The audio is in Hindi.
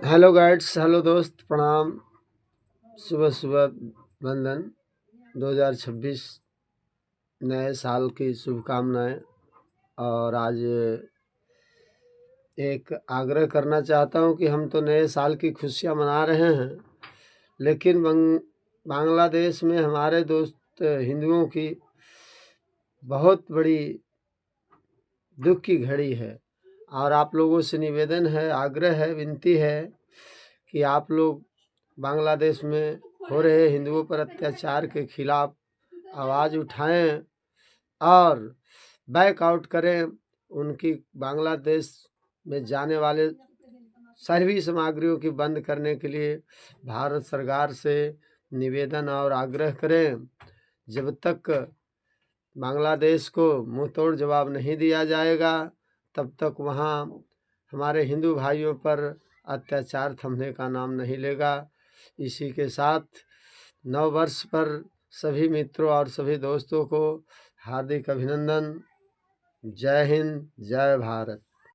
हेलो गाइड्स, हेलो दोस्त, प्रणाम। सुबह सुबह वंदन। 2026 नए साल की शुभकामनाएं। और आज एक आग्रह करना चाहता हूं कि हम तो नए साल की खुशियां मना रहे हैं, लेकिन बांग्लादेश में हमारे दोस्त हिंदुओं की बहुत बड़ी दुख की घड़ी है। और आप लोगों से निवेदन है, आग्रह है, विनती है कि आप लोग बांग्लादेश में हो रहे हिंदुओं पर अत्याचार के खिलाफ आवाज़ उठाएं और बैकआउट करें। उनकी बांग्लादेश में जाने वाले सभी सामग्रियों की बंद करने के लिए भारत सरकार से निवेदन और आग्रह करें। जब तक बांग्लादेश को मुंह तोड़ जवाब नहीं दिया जाएगा, तब तक वहाँ हमारे हिंदू भाइयों पर अत्याचार थमने का नाम नहीं लेगा। इसी के साथ नव वर्ष पर सभी मित्रों और सभी दोस्तों को हार्दिक अभिनंदन। जय हिंद, जय भारत।